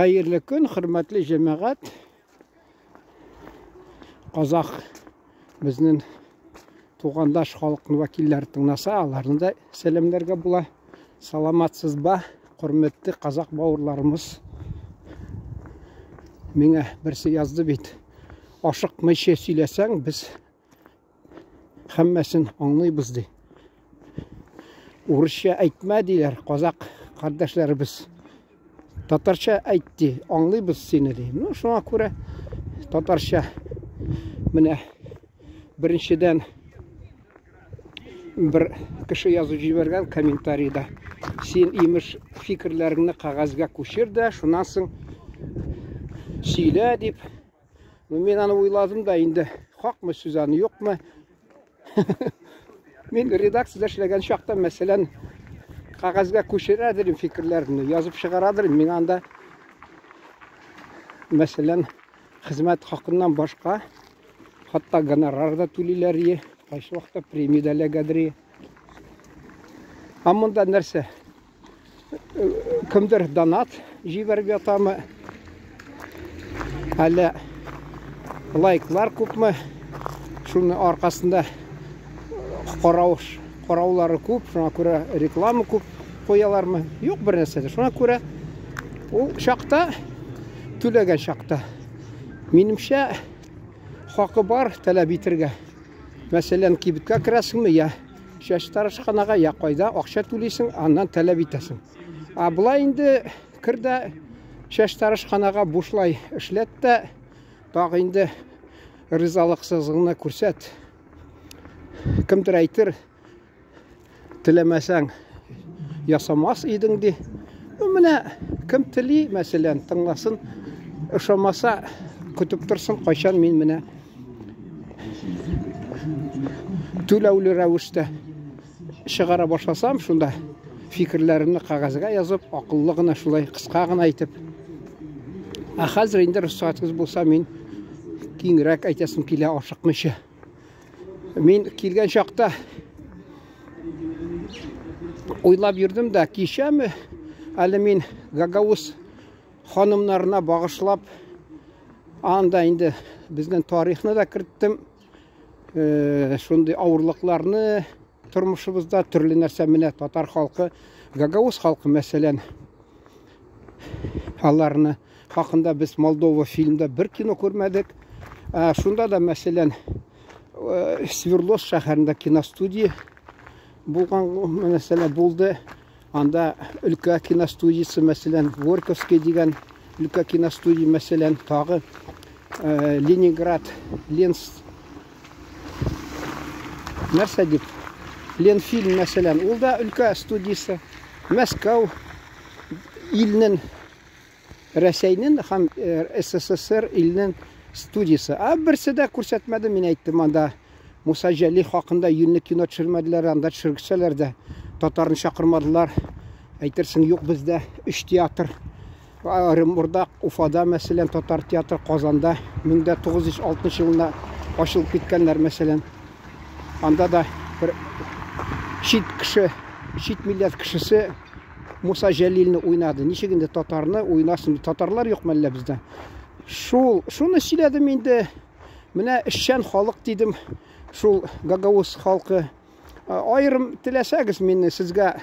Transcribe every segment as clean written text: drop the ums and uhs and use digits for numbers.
Xayrlı kun, hürmetli cemaat. Қазақ біздің туғандаш халықтың вәкиллері тыңдаса, аларында сәлемдерге була. Саламатсыз ба, құрметті қазақ бауырларымыз? Меңе бірсі язды бит. Ашық мейше сөйлесең, біз хаммасын аңлайбыз ди. Урысша айтма дейлер, қазақ қардашларыбыз. Татарша айтты, аңлайбыз сені дейм. Шуңа күрә татарша менә беренчедән bir кеше язып җибәргән комментарийда. Син имеш фикерләреңне кагазга күчер дә, шуннан соң сөйлә дип. Мен аны уйладым да, инде хакмы сүз аны юкмы? Мен редакциядә эшләгән чакта, мәсәлән, кагазга күчерәдер фикерләрне, язып чыгарадыр. Мен анда мәсәлән, хезмәт хакыннан башка хатта гонорарда түлиләр, кайсы вакытта премия да ләгәдер. Аммында нәрсә? Кемдер донат җибәреп ятамы? Әле лайклар күпме? Шуның аркасында караулары күп, шуңа күрә реклама күп куялармы? Юк бер нәрсә. Шуңа күрә ул чакта түләгән чакта минемчә хакы бар таләп итәргә. Мәсәлән, кибеткә керәсеңме, я чәч тарышханага, я кайда акча түлисең, аннан таләп итәсең. Булай инде кирдә чәч тарышханага бушлай эшләт тә, тагы инде ризалыксызлыгны күрсәт. Кемдер әйтер, теләмәсәң ясамас идең ди. Менә кем тели, мәсәлән, тыңласын, ышанмаса көтүп торсын, кайчан мин менә түләүле рәвештә чыгара башласам, шунда фикерләрне кагазга язып, акыллы гына шулай кыска гына әйтеп. Хәзер инде рөхсәтегез булса, мин киңрәк әйтәсем килә ашыкмыйча. Мин килгән чакта уйлап йөрдем дә, кичәме әле мин Гагаус ханымнарына багышлап, анда инде безнең тарихны да керттем. Шундый авырлыкларны тормышыбызда төрле нәрсә менә татар халкы, Гагаус халкы мәсәлән, аларны хакында без Молдова фильмда бер кино күрмәдек. Шунда да мәсәлән Свердловск шәһәрендә киностудия булган мәсәлә булды. Анда өлкә киностудиясе, мәсәлән, Горьковский дигән өлкә киностудия, мәсәлән, тагы Ленинград, нәрсә дип, Ленфильм, мәсәлән, ул да өлкә студиясе. Мәскәү илнең, Рәсәйнең һәм СССР илнең студиясе. Берсе дә күрсәтмәде, мин әйттем, анда Муса Җәли хакында юньле кино төшермәделәр, анда төшергәннәр дә, татарны чакырмадылар. Әйтерсең, юк бездә 3 театр. Оренбургда, Уфада, мәсәлән, татар театры, Казанда 1960 елында ачылып киткәннәр, мәсәлән. Анда да bir чит милләт кешесе Муса Җәлилне уйнады. Ничегендә татарны уйнасын, татарлар юк мәллә бездә. Шуны сөйләдем инде. Менә эшчән халык дидем. Шул Гагаус халкы. Айрым теләсәгез мине сезгә,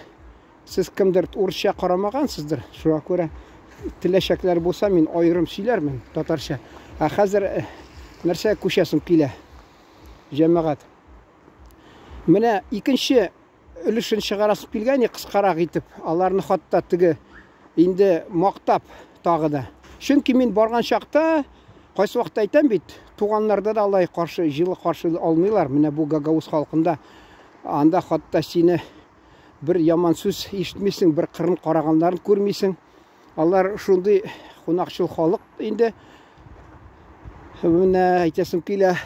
сез кемдер урысча карамагансыздыр. Шуңа күрә теләшәкләр булса, мин айрым сөйләрмен татарча. Хәзер нәрсә күчәсем килә? Җәмәгать. Менә икенче өлешен чыгарасып килгән, кыскарак итеп, аларны хатта теге инде мактап тагы да. Чөнки мин барган чакта, кайсы вакытта әйтәм бит, туганнарда да алай каршы, җылы каршы алмыйлар. Менә бу Гагаус халкында анда хатта сине бер яман сүз ишетмисең, бер кырын караганнарын күрмисең. Алар шундый кунакчыл халык инде. Менә әйтәсем килә.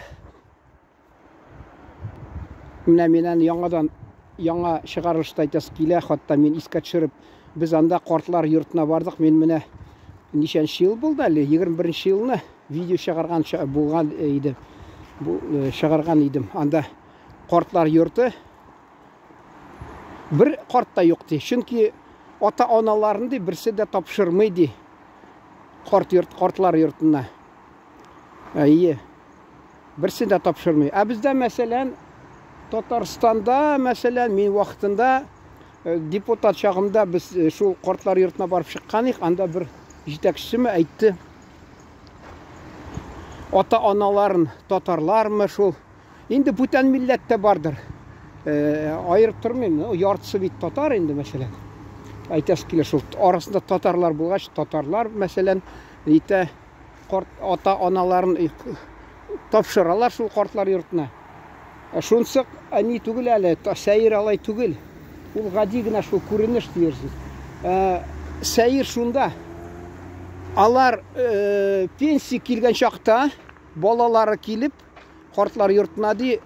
Менә миннән яңа чыгарылышта әйтәсем килә, хатта мин искә төшереп, без анда картлар йортына бардык. Мин менә ничәнче ел булды әле, 21 елны видео чыгарган булган иде. Бу чыгарган идем. Анда картлар йорты бер карт та юк ди. Чөнки ата-аналарын ди берсе дә тапшырмый ди. Картлар йортына. Ие. Берсен дә тапшырмый. Бездә мәсәлән Татарстанда, мәсәлән, мин вакытында депутат чагымда без шул картлар йортына барып чыкканык, анда бер җитәкчеме әйтте. Ата-аналарын татарлармы шул. Инде бүтән милләттә бардыр. Айырып тормыйм, яртысы бит татар инде мәсәлән. Әйтәс килә шул арасында татарлар булгач, татарлар мәсәлән, ите ата-аналарын тапшыралар шул картлар йортына. Шунсы ни түгел әле, сәер алай түгел. Ул гади гына шул күренеш диерсез. Сәер шунда. Алар пенсия килгән чакта балалары килеп, картлар йортына ди,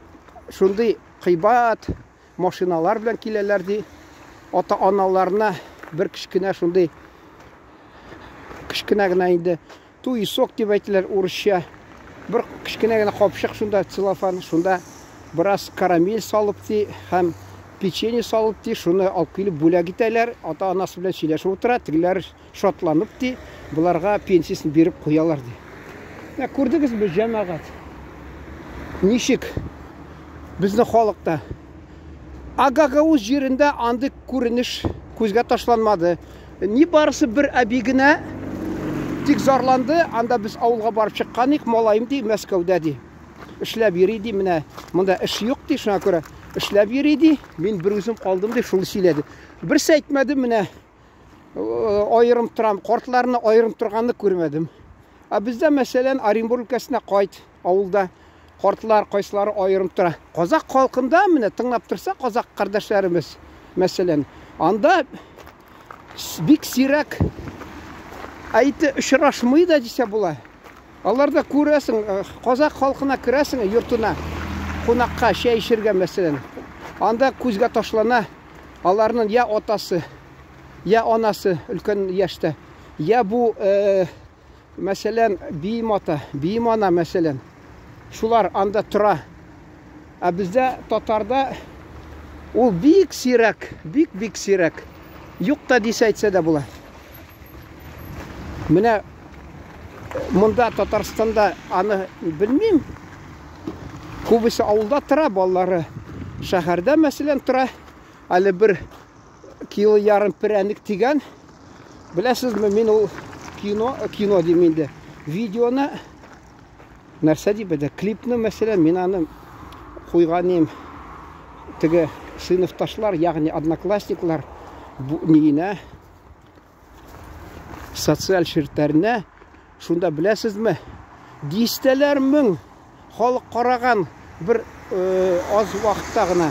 шундый кыйбат машиналар белән киләләр ди. Ата-аналарына бер кичкенә шундый кичкенә генә инде туйсок дип әйтәләр урысча. Бер кичкенә генә капчык шунда целлофан, шунда бераз карамель салып ди, һәм печенье салып ди, шуны алып килеп бүләк итәләр. Ата-анасы белән сөйләшеп утыра, тегеләр шатланып ди, буларга пенсиясын биреп куялар ди. Күрдегезме җәмәгать? Ничек безнең халыкта Агагауз җирендә андый күренеш күзгә ташланмады. Ни барысы бер әби генә тик зарланды, анда без авылга барып чыкканык, малаем ди, Мәскәүдә ди. Эшләп йөри ди, менә монда эш юк ди, шуңа күрә эшләп йөри ди. Мин бер үзем калдым ди, шул сөйләде. Берсе әйтмәде, менә айырым торам, картларны айырым торганны күрмәдем. Бездә мәсәлән Оренбург өлкәсенә кайт, авылда картлар кайсылары айырым тора. Казак халкында менә тыңлап торса, казак кардәшләребез мәсәлән, анда бик сирәк әйте очрашмый да дисә була. Аларда күрәсең, казак халкына керәсең йортына, кунакка чәй эчәргә мәсәлән. Анда күзгә ташлана аларның я атасы, я анасы өлкән яшьтә, я бу мәсәлән биим ата, биим ана мәсәлән. Шулар анда тора. Бездә татарда ул бик сирәк, бик сирәк. Юк та дисә әйтсә дә була. Менә монда Татарстанда аны белмим. Күбесе авылда тора, балалары шәһәрдә мәсәлән тора. Әле бер кило ярым перәник тигән. Беләсезме, мин ул кино дим инде. Видеоны нәрсә дип әйтә, клипны мәсәлән мин аны куйганым. Теге сыйныфташлар, ягъни одноклассниклар бу нигенә социаль ширтәренә шунда беләсезме, дистәләр мең халык караган бер аз вакытта гына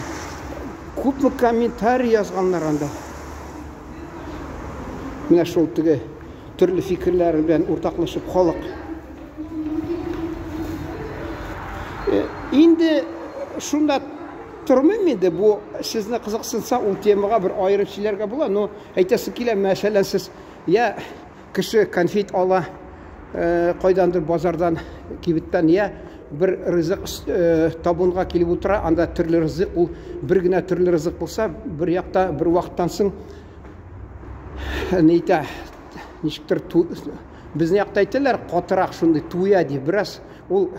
күпме комментарий язганнар анда. Менә шул теге төрле фикерләр белән уртаклашып халык. Инде шунда тормыйм инде, бу сезне кызыксынса ул темага бер айырып сөйләргә була. Но әйтәсе килә, мәсәлән сез я кеше конфет ала кайдандыр базардан, кибеттән, я бер ризык табунга килеп утыра, анда төрле ризык, ул бер генә төрле ризык булса, бер якта бер вакыттан соң нитә ничектер безне якта әйтәләр, катырак шундый туя ди, бераз ул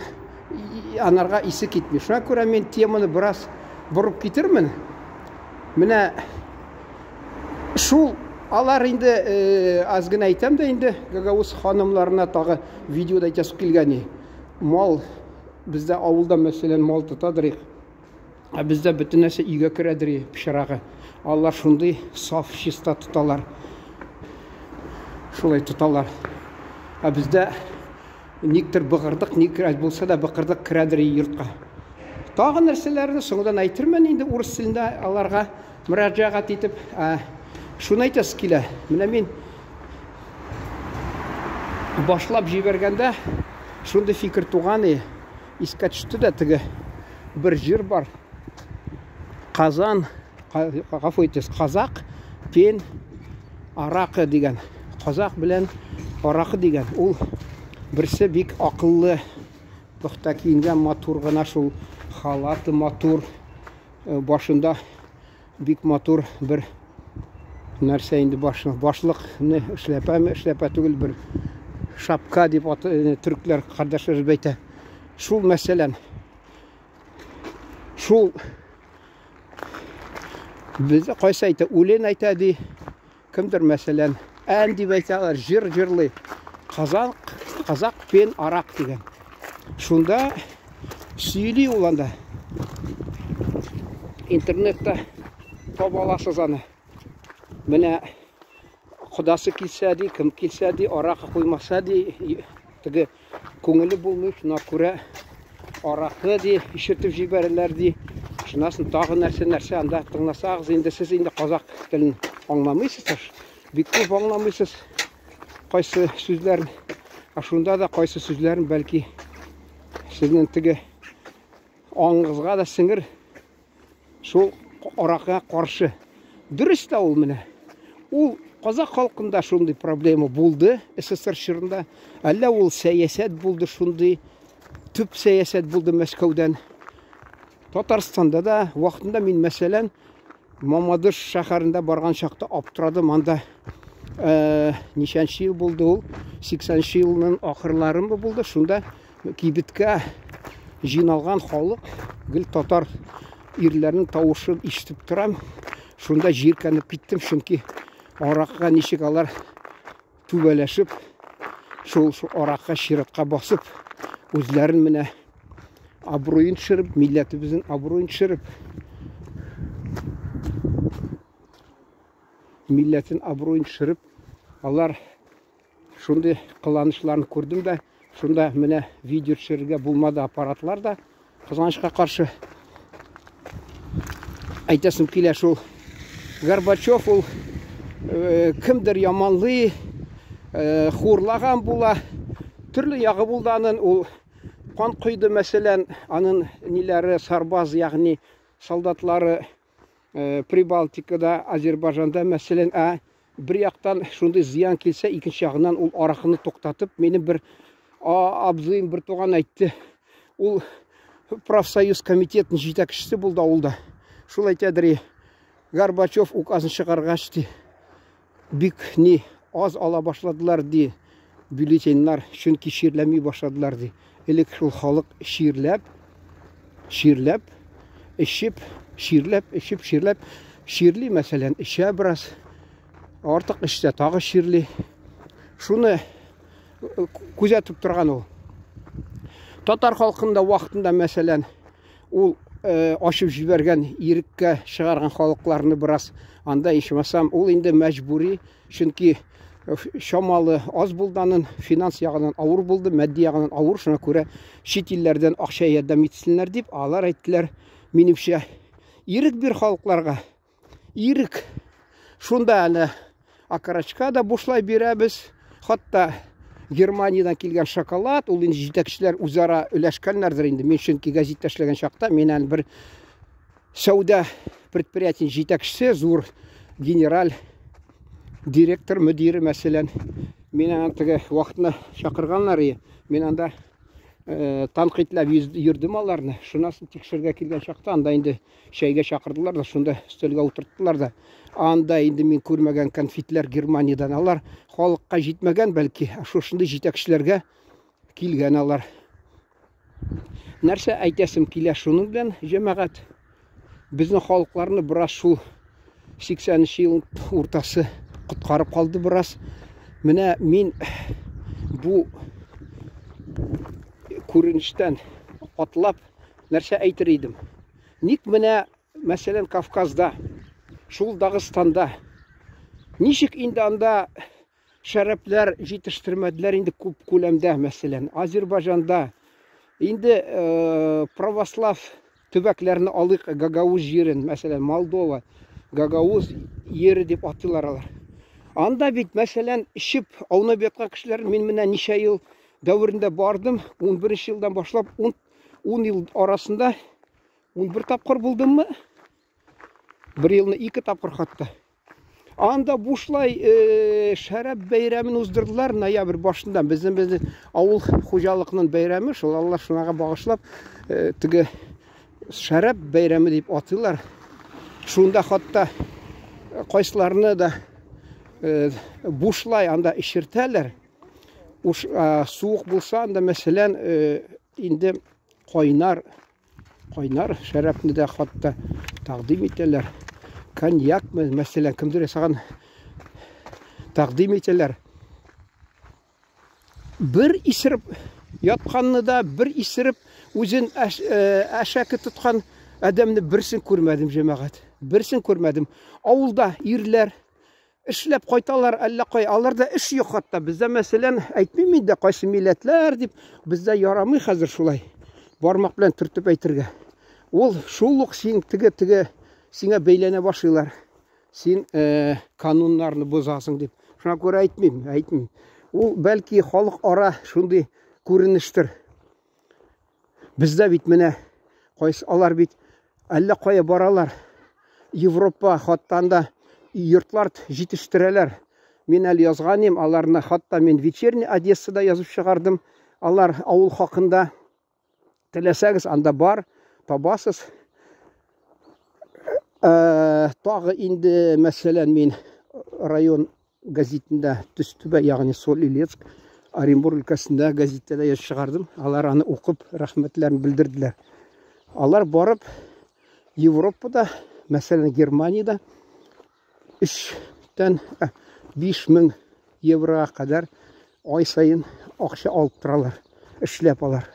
анарга исе китми. Шуңа күрә мин теманы бераз бурып китермен. Менә шул алар инде аз гына әйтәм дә инде Гагауз ханымларына тагы видеода әйтәсе килгән. Мал бездә авылда мәсәлән мал тотадыр. Бездә бөтен нәрсә өйгә керәдер, пешерагы. Алар шундый саф, чиста тоталар. Шулай тоталар. Бездә никтер быгырдык, никер булса да быгырдык керәдер йортка. Тагы нәрсәләрне соңдан әйтермен инде урыс телендә аларга мөрәҗәгать итеп. Шуны әйтәсе килә. Менә мин башлап җибәргәндә шундый фикер туганы, искә төште дә теге бер җир бар. Казан, гафу итегез, Казак пен аракы дигән. Казак белән аракы дигән. Ул берсе бик акыллы, пөхтә киенгән, матур гына, шул халаты матур, башында бик матур бер нәрсә инде башлык, эшләпә түгел, бер шапка деп түрклер кардашларыбыз әйтә. Шул мәсәлән. Шул biz кайсы әйтә, үлен әйтә ди. Кемдер мәсәлән, ән дип әйтәләр, җыр җырлый. Казак пен арак дигән. Шунда сөйли ул анда. Интернетта таба аласыз аны. Менә Кудасы килсә ди, кем килсә ди, аракы куймаса ди, теге күңеле булмый, шуңа күрә аракы ди, ишетеп җибәрәләр ди. Шунасын тагы нәрсә анда тыңласагыз, инде сез инде казак телен аңламыйсыз. Бик күп аңламыйсыз. Кайсы сүзләрне, шунда да кайсы сүзләрне бәлки сезнең теге аңгызга да сеңер. Шул аракка каршы. Дөрес тә ул менә. Ул казак халкында шундый проблема булды, СССР чорында. Әллә ул сәясәт булды шундый, төп сәясәт булды Мәскәүдән. Татарстанда да вакытында мин мәсәлән Мамадыш шәһәрендә барган чакта аптырадым. Анда ничәнче ел булды ул? 80нче елның ахырларында булды. Шунда кибеткә җыйналган халык, гел татар ирләрнең тавышын ишетеп торам. Шунда җиркәнеп киттем, чөнки аракка ничек алар түбәләшеп, шул аракка чиратка басып, үзләрен менә абруен төшереп, милләтебезнең абруен төшереп, милләтен абруен төшереп, алар шундый кыланышларны күрдем дә, шунда менә видео төшерергә булмады аппаратлар да, кызганычка каршы. Әйтәсем килә шул Горбачев ул кемдер яманлый, хурлаган була, төрле ягы булды аның, ул кан куйды мәсәлән, аның ниләре сарбаз, ягъни солдатлары Прибалтикада, Азербайҗанда мәсәлән, бер яктан шундый зыян килсә, икенче ягыннан ул аракыны туктатып, минем бер абзыем, бер туган әйтте, ул профсоюз комитетының җитәкчесе булды авылда. Шул әйтәдер, Горбачев указын чыгаргач ди, бик ни аз ала башладылар ди, бюллетеньнар, чөнки ширләми башладылар ди. Элек шул халык ширләп, эчеп, ширли мәсәлән, эчә бераз, артык эчтә тагы ширли. Шуны күзәтеп торган ул. Татар халкында вакытында мәсәлән, ул ашып җибәргән, иреккә чыгарган халыкларны бераз анда ишмәсәм, ул инде мәҗбүри, чөнки шамалы аз булданын, финанс ягынан авыр булды, матди ягынан авыр, шуңа күрә чит илләрдән акча ярдәм итсеннәр дип, алар әйттеләр, минемчә, ирек бир халыкларга. Ирек. Шунда әле Акарачка да бушлай бирәбез, хатта Германиядан килгән шоколад, ул инде җитәкчеләр үзара өләшкәннәрдер инде. Мин чөнки газетта эшләгән чакта, мен әле бер сәүдә предприятие җитәкчесе, зур генераль директор, мөдире мәсәлән, мен теге вакытны чакырганнар, мен анда танкыйтьләп йөрдем аларны. Шунасын тикшергә килгән чакта, анда инде чәйгә чакырдылар да, шунда өстәлгә утырттылар да. Анда инде мин күрмәгән конфетлар Германиядан, алар халыкка җитмәгән, бәлки шушындый җитәкчеләргә килгән алар. Нәрсә әйтәсем килә шуның белән, җәмәгать, безнең халыкларны бераз шул 80нче ел уртасы коткарып калды бераз. Менә мин бу күренештән атлап нәрсә әйтер идем. Ник менә мәсәлән Кавказда, шул Дагыстанда ничек инде анда шәрәпләр җитештермәделәр инде күп күләмдә, мәсәлән Азербайҗанда инде православ төбәкләрне алыйк, Гагаузия җирен, мәсәлән Молдова, Гагаузия җире дип атыйлар алар. Анда бит мәсәлән ишеп аунап яткан кешеләр, мин менә ничә ел дәврендә бардым, 11нче елдан башлап 10 ел арасында 11 тапкыр булдыммы? Bir yılını 2 тапкыр хатта. Анда бушлай шәрәп бәйрәмен уздырдылар ноябрь башында. Безнең авыл хуҗалыкның бәйрәме, шул алар шунага багышлап, теге шәрәп бәйрәме дип атыйлар. Шунда хатта кайсыларны да бушлай анда ишертәләр. суық болса, анда мәселен, енді қойнар шәрәпні де хатта тақдим етелер. Коньяк, мәселен, кімдер саған тақдим етелер. Бір исіріп ятқанны да, бір исіріп өзін әшәкі тұтқан әдәмні бірсін көрмәдім, жемағат. Бірсін көрмәдім. Ауылда ирлер ішләп қайталар, әлі қой, аларда іш жоқ хатта. Бізде мәселен, әйтмеймін де қайсы милләтләр деп, бізде ярамый қазір шулай. Бармақ білән түртіп әйтірге. Ол шулық сен тігі сеңе бейлене башылар. Сен канунларны бұзасың деп. Шуна көрі әйтмеймін. Ол бәлки халық ара шундай көрініштір. Бізде бит менә қайсы алар бит әлі қойы баралар. Европа хаттанда йортлар жетіштірелер. Мен әлі язғанем, аларына хатта мен вечерний Одессада yazып шығардым. Алар ауыл хақында тілесәгіз, анда бар, табасыз. Тағы инде мәселен мен район газетінде Түстүбе, яғни Сол Илецк, Оренбург өлкәсендә газетте yazып шығардым. Алар аны оқып, рахметләрін білдірділер. Алар барып Европада, мәселен Германияда 3-тен 5.000 евроға қадар ай сайын ақша алып тұралар, ішлеп алар.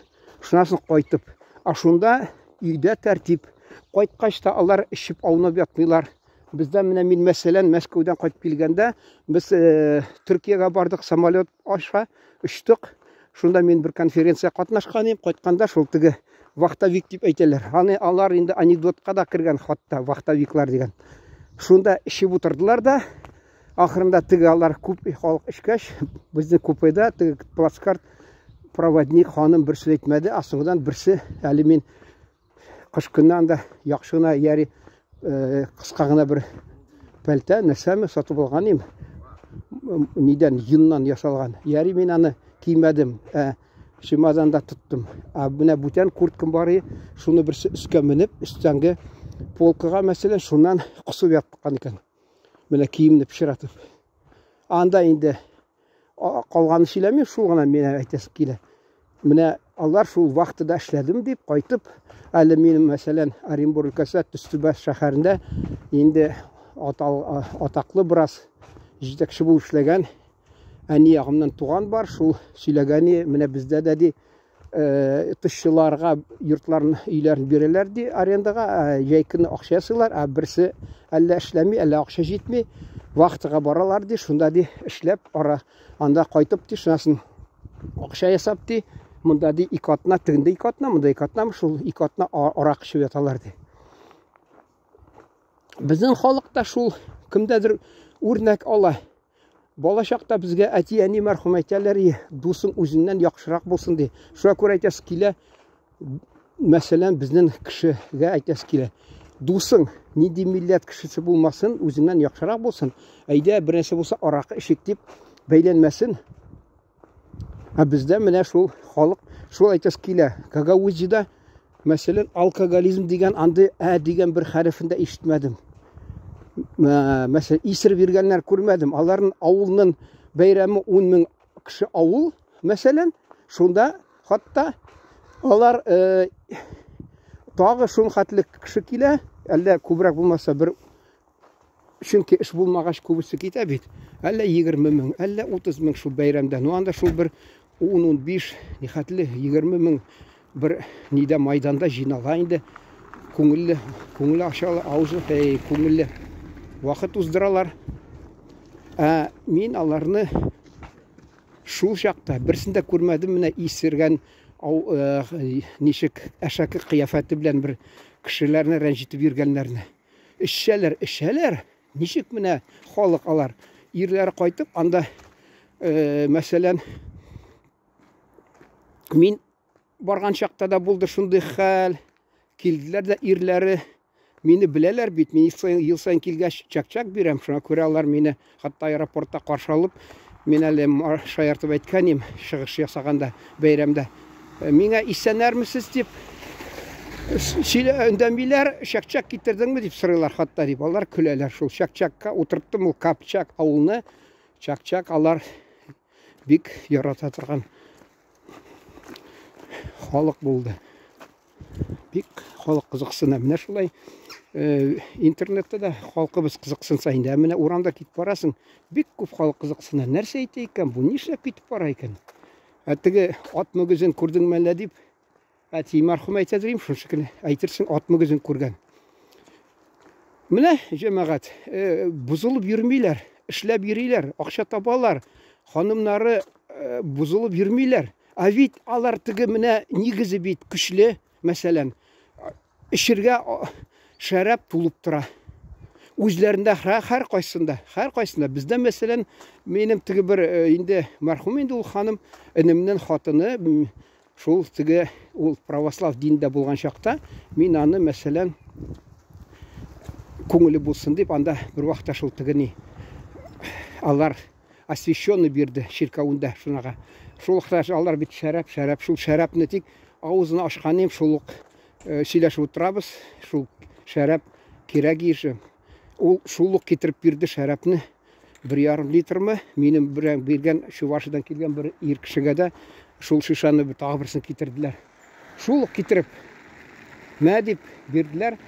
Шунасын қайтып, ашында үйде тәртіп, қайтқашта алар ішіп аунап ятмыйлар. Бізде мен мәселен Мәскеуден қайтып келгенде, біз Түркияға бардық, самолет ашқа үштік. Шунда мен бір конференция қатнашқан ем, қайтқанда шолтығы вахтовик деп әйтелер. Алар енді анекдотқа да кірген хатта, вахтовиклар деген. Шунда ішіп отырдылар да, ақырында тігі алар көп халық ішкәш, біздің көпейда тігі плацкарт проводник ханым бір сөйлетмеді, асыңыдан бірсі әлі мен қыш күннен да яқшығына яри қысқағына бір пәлті нәрсәмі сатып алған ем, неден юннан ясалған. Яри мен аны кимәдім, шимаданда тұттым. Бұна бүтен курткім бары, шуны бірсі үске мініп, үстенгі полкыға мәселен шуннан құсып яттыққан екен. Міне киімні пішіратып. Анда енді қалғаны шиләме, шул ғана мен әйтесіп келі. Міне алар шул вақтыда ішләдім деп қайтып, әлі менің мәселен Оренбург өлкәсі Түстүбе шәһәрендә енді атақлы біраз жетекші болып ішләгән әни ағымнан туған бар. Шул сөйләгәне менә бізде дәді тышчыларға йортларын үйлерін берелер де арендаға, жайкыны ақша ясыйлар, бірсі әлі ішләмей, әлі ақша жетмей, вақтыға баралар де, шунда де ішләп, анда қайтып де, шунасын ақша ясап де, мұнда де икатына, тігінде икатына, мұнда икатына, шул икатына арақ ішіп яталар де. Біздің халықта шул кімдәдір өрнәк ала. Балашақта бізге әти-әни мәрхүм әйтәләр, дусың өзіңнен яқшырақ болсын де. Шуа көрі әйтәсі келе, мәселен біздің кішіге әйтәсі келе. Дусың, неде милләт кішісі болмасын, өзіңнен яқшырақ болсын. Әйде бірнәсе болса арақы ішектеп бәйленмәсін. Бізде міне шул халық, шул әйтәсі келе. Гагаузияда, мәселен, алкоголизм деген анды деген бір хәрефінде ешітмәдім. Мәселен, исір бергенлер көрмәдім. Алардың ауылының бәйрәмі 10.000 кіші ауыл, мәселен, шунда хатта алар тағы шун хәтлік кіші келе, әлі көбірек болмаса бір үшінке іш болмағаш көбісі кете бет. Әлі 20.000, әлі 30.000 шул бәйрәмден. Оанда шул бір 10-15, нехәтлі 20.000 бір неде майданда жиналайынды. Көңілі ашалы, аузы көңілі вақыт ұздыралар. Мен аларны шул шақта бірсінде көрмәдім, міне исерген нешік әшәкі қияфәті білән бір кішілеріне рәнжетіп ергенлеріне. Ішәлер, нешік міне халық алар. Ерлері қайтып, анда мәселен мен барған шақта да болды шынды қәл, келділер де ерлері мені білелер бет, мен ел сайын келгәш чак-чак берем, шуна көре алар мені хатта аэропортта қаршы алып, мен әлі шаяртып әйткән ем, шығыш ясағанда бәйрәмдә. Меңа исәнәрмісіз деп, үндәмейлер, шак-чак кетірдің ме деп сұрайлар хатта деп, алар күләлер. Шул шак-чакка отырттым, ол Капчак ауылны, чак-чак алар бик ярата торган халык булды. Бик халык кызыксына. Менә шулай интернетта да халкыбыз кызыксынса инде. Менә урамда китеп барасың, бик күп халык кызыксына. Нәрсә әйтә икән бу? Нишләп китеп бара икән? Теге ат мөгезен күрдеңме әллә дип, мәрхүм әйтә дирим, шул шикелле әйтерсең ат мөгезен күргән. Менә җәмәгать, бузылып йөрмиләр, эшләп йөриләр, акча табалар, ханымнары бузылып йөрмиләр. Бит алар теге менә нигезе бит көчле, мәсәлән, эшергә шәраб тулып тора. Үзләрендә һәр кайсында. Бездә мәсәлән, минем теге бер инде мәрхүм инде ул ханым, энемнең хатыны, шул теге ул православ диндә булган чакта, мин аны мәсәлән күңеле булсын дип, анда бер вакытта шул теге ни алар освященный бирде ширкәвендә шунага. Шул вакытта алар бит шәраб, шул шәрабны тик авызын ачканым, шул ук сөйләшеп утырабыз, шул шәраб кирәк ише. Ул шул ук китереп бирде шәрабны, 1,5 литрмы, минем биргән Чувашидан килгән бер ир кешегә дә шул шишаны тагы берсен китерделәр. Шул ук китереп мә дип бирделәр.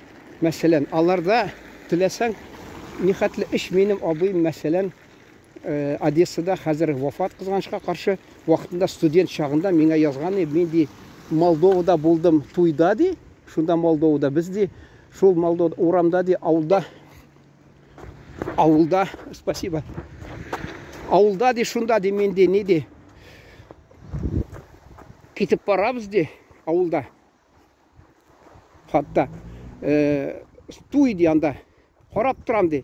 Мәсәлән, аларда теләсәң нихәтле эш. Минем абыйм мәсәлән Одессада хәзер вафат кызганычка каршы вакытында студент чагында миңа язган, мин ди Молдовада булдым туйда ди. Шунда Молдовада без ди шул Молдовада урамда ди авылда, спасибо. Авылда ди шунда ди мин ди ни ди китеп барабыз ди авылда. Хатта туй ди анда карап турам ди.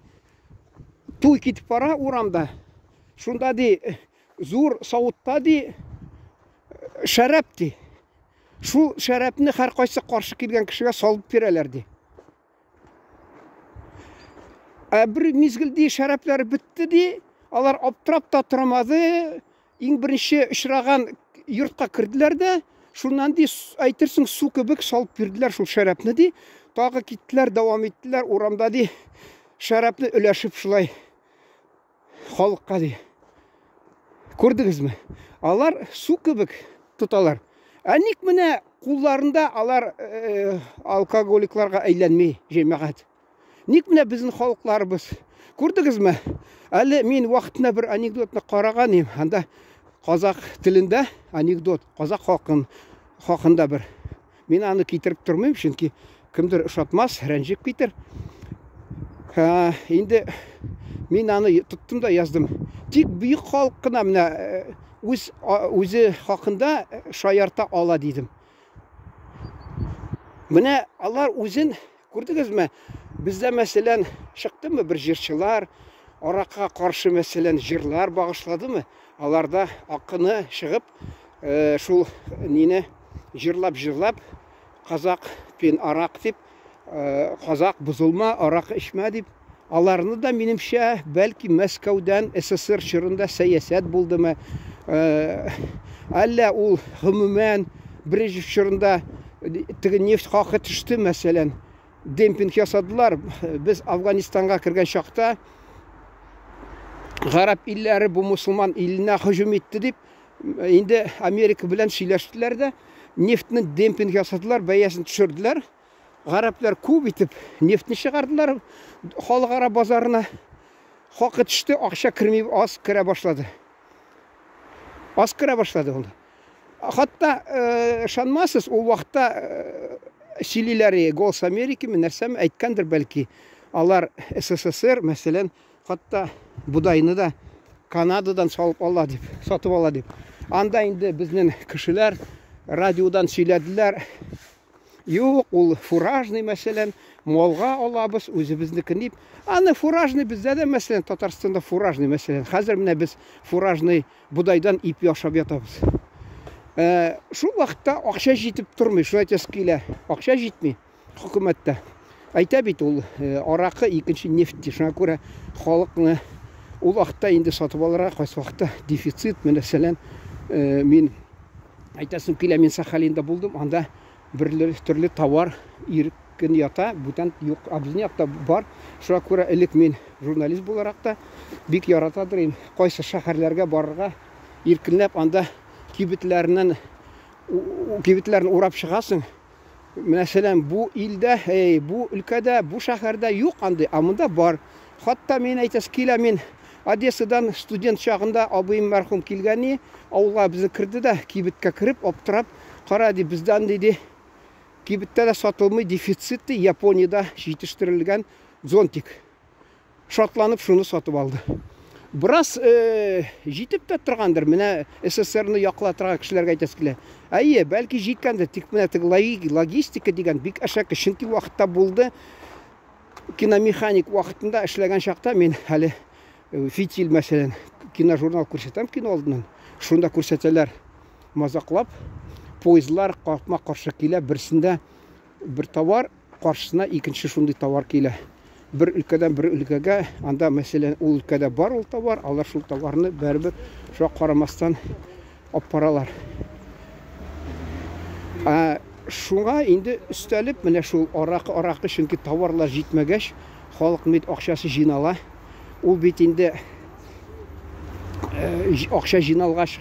Туй китеп бара урамда. Шунда ди зур савытта ди шәраб ди. Шул шәрабны һәр кайсы каршы килгән кешегә салып бирәләр ди. Бер мизгел ди шәрәпләр бетте ди. Алар аптырап та тормады. Иң беренче очраган йортка кирделәр дә, шуннан ди әйтерсең су кебек салып бирделәр шул шәрабны ди. Тагы киттеләр, дәвам иттеләр урамда ди. Шәрабны өләшеп шулай халыкка ди. Күрдегезме? Алар су кебек тоталар. Ник менә кулларында алар алкоголикларга әйләнмәй җәмәгать. Ник менә безнең халыкларыбыз? Күрдегезме? Әле мин вакытында бер анекдотны караган идем. Анда казак телендә анекдот, казак хакында бер. Мин аны китереп тормыйм, чөнки кемдер ошатмас, рәнҗеп китер. Инде мин аны тоттым да яздым. Тик бөек халык кына менә үзе хакында шаярта ала дидем. Менә алар үзен күрдегезме? Бездә мәсәлән чыктымы бер җырчылар, аракка каршы мәсәлән җырлар багышладымы? Аларда акыны чыгып, шул нине җырлап казак пен арак дип, казак бузылма, арак ичмә дип. Аларны да минемчә бәлки Мәскәүдән СССР чорында сәясәт булдымы? Әллә ул гомумән Брежнев чорында теге нефть хакы төште мәсәлән. Демпинг ясадылар. Без Афганистанга кергән чакта гарәп илләре бу мусулман иленә һөҗүм итте дип, инде Америка белән сөйләштеләр дә, нефтне демпинг ясадылар, бәясен төшерделәр. Гарәпләр күп итеп нефтне чыгардылар халыкара базарына. Хакы төште, акча кирми аз керә башлады. Аз керә башлады ул. Хатта шанмасыз, ул вакытта силиләре Голос Америки нәрсәме әйткәндер бәлки. Алар СССР мәсәлән, хатта будайны да Канададан салып ала дип, сатып ала дип. Анда инде безнең кешеләр радиодан сөйләделәр. Юк, ул фуражный мәсәлән, малга алабыз, үзебезнекен дип. Аны фуражный бездә дә мәсәлән Татарстанда фуражный мәсәлән. Хәзер менә без фуражный будайдан ип яшап ятабыз. Шул вакытта акча җитеп тормый, шулай тәскилә. Акча җитми хөкүмәттә. Әйтә бит ул аракы икенче нефть, шуңа күрә халыкны ул вакытта инде сатып алырга кайсы вакытта дефицит мәсәлән. Мин әйтәсем килә, мин Сахалинда булдым, анда бер төрле товар иркен ята, бүтән юк, безнең якта бар. Шуңа күрә элек мин журналист буларак та бик ярата дирим, кайсы шәһәрләргә барырга, иркенләп анда кибетләрен урап чыгасың. Мәсәлән, бу илдә, бу өлкәдә, бу шәһәрдә юк андый, а монда бар. Хатта мен әйтәс килә, мен Одессадан студент чагында абыйым мәрхүм килгәни, авылга безне кирде дә, кибеткә кирип, аптырап, кара ди, бездән диде, кибеттә дә сатылмый, дефицит ди, Япониядә җитештерелгән зонтик. Шатланып шуны сатып алды. Biraz җитеп тә торгандыр, менә СССРны яклатырга кешеләргә әйтәс килә. Әйе, бәлки җиткәндер, тик менә теге логистика дигән бик әшәке, чөнки вакытта булды. Киномеханик вакытында эшләгән чакта мин әле фитиль мәсәлән, киножурнал күрсәтәм кино алдыннан. Шунда күрсәтәләр мазаклап, поездлар капма-каршы килә, берсендә бер товар, каршысына икенче шундый товар килә. Бер өлкәдән бер өлкәгә, анда мәсәлән ул өлкәдә бар ул товар, алар шул товарны бәрбер шуңа карамастан алып баралар. Шуңа инде өстәлеп, менә шул аракы, чөнки товарлар җитмәгәч, халык бит акчасы җыйнала. Ул бит инде акча җыйналгач,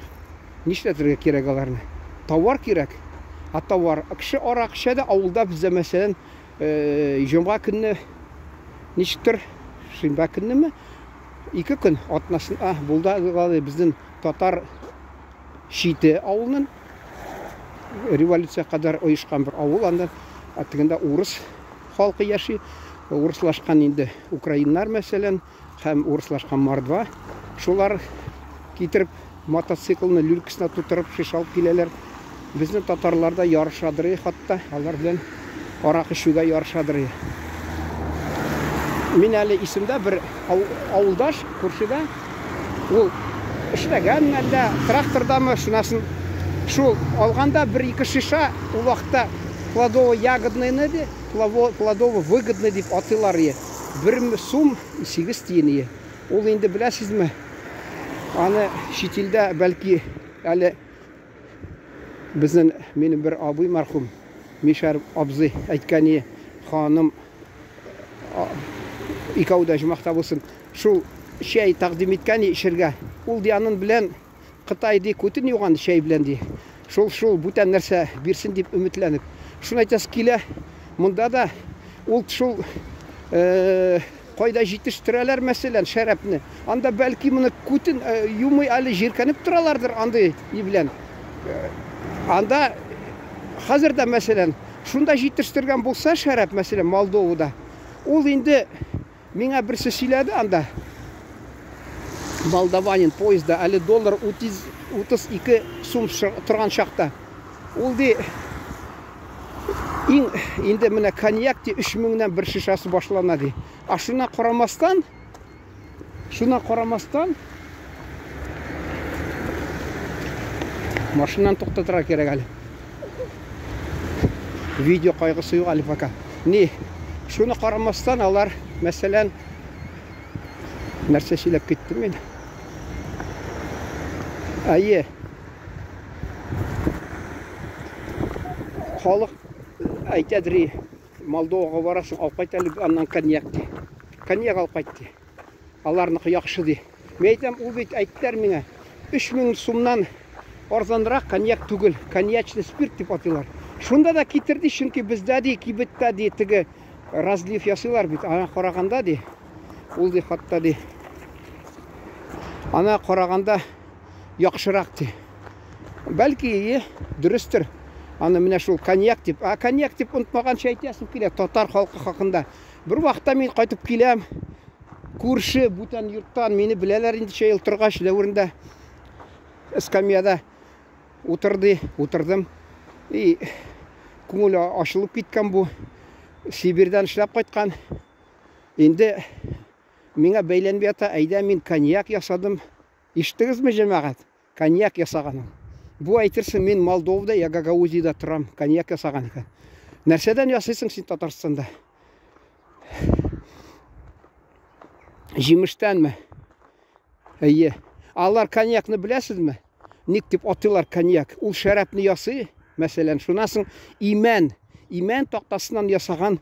нишләтергә кирәк аларны? Товар кирәк. Товар, кеше аракы эчә, авылда бездә мәсәлән, җомга көнне ничектер, шимба көннеме? 2 көн атнасын, булды безнең татар шите авылның революция кадәр оешкан бер авыл, анда тегендә урыс халкы яши, урыслашкан инде украиннар мәсәлән, һәм урыслашкан мордва. Шулар китереп мотоциклны люлькасына тутырып шишалып киләләр. Безнең татарларда ярышадыр, хатта алар белән аракы эчүгә ярышадыр. Мин әле исемдә бер авылдаш күршедә, ул эшләгән мәлдә трактордамы шунасын шул алганда 1-2 шиша, ул вакытта плодово-ягодныйны ди, плодово-выгодны дип атыйлар. 1 сум 8 тиен. Ул инде беләсезме? Аны шитилдә бәлки әле безнең минем бер абый мәрхүм Мишәр абзый әйткәне, ханым икәүдә җмахта булсын, шул чәй тәкъдим иткәне ишергә. Ул диянын белән Кытай ди күтен юган чәй белән ди. Шул бүтән нәрсә бирсен дип өметләнеп. Шуны әйтәс килә, монда да ул шул кайда җитештерәләр мәсәлән шәрәпне. Анда бәлки моны күтен юмый әле җиркәнеп торалардыр андый белән. Анда хәзердә мәсәлән шунда җитештергән булса шәрәп мәсәлән Молдовада. Ул инде миңа берсе сөйләде анда. Молдаванин поезда әле доллар 32 сум торган чакта. Ул ди инде менә коньяк ди 3000-нән бер шишасы башлана ди. Шуңа карамастан машинаны туктатырга кирәк әле. Видео кайгысы юк әле пока. Шуны карамастан алар мәсәлән нәрсә сөйләп киттем мин. Әйе. Халык әйтәдри, Молдовага барасың, алып кайт әле аннан коньяк ди. Коньяк алып кайт ди. Аларныкы яхшы ди. Мен әйтәм, ул бит әйттеләр миңа, 3000 сумнан арзанрак коньяк түгел, коньячный спирт дип атыйлар. Шунда да китерди, чөнки бездә ди, кибеттә ди, теге разлив ясыйлар бит. Ана караганда ди, ул ди хатта ди. Ана караганда яхшырак ди. Бәлки дөрестер. Аны менә шул коньяк дип, коньяк дип унтмаганча әйтәсем килә татар халкы хакында. Бер вакытта мин кайтып киләм, күрше бүтән йорттан мине беләләр инде чәй ел торгач дәврендә эскамьяда утырдым. Күңел ачылып киткән бу. Сибирьдән эшләп кайткан. Инде миңа бәйләнеп ята, әйдә мин коньяк ясадым. Иштегезме җәмәгать? Коньяк ясаганым. Бу әйтерсең мин Молдовада, Гагаузида торам, коньяк ясаган икән. Нәрсәдән ясыйсың син Татарстанда? Җимештәнме? Әйе. Алар коньякны беләсезме? Ник дип атыйлар коньяк? Ул шәрәпне ясый, мәсәлән, шунасың имән тактасыннан ясаган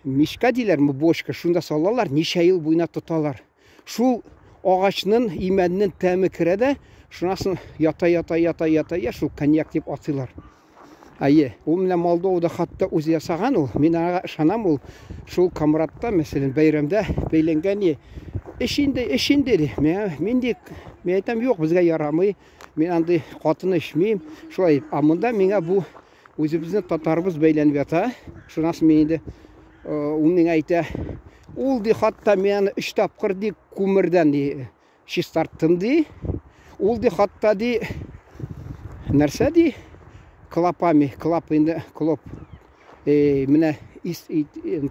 мишка диләрме, бочка, шунда салалар, ничә ел буена тоталар. Шул агачның имәннең тәме керә дә, Шунасын ята, шул коньяк деп атыйлар. Айе, ул менә Молдовада хатта үзе ясаган ул. Мин ага ышанам, ул шул камратта, мәсәлән, бәйрәмдә бәйләнгән эшинде ди. Мен әйтәм, юк, безгә ярамый. Мен андый катыны эчмим. Шулай, монда миңа бу үзебезнең татарыбыз бәйләнеп ята. Шунасын мен инде ул миңа әйтә, ул ди хатта мен 3 тапкыр ди күмердән ди чистарттым ди. Ул ди хатта ди нәрсә ди клап инде клоп менә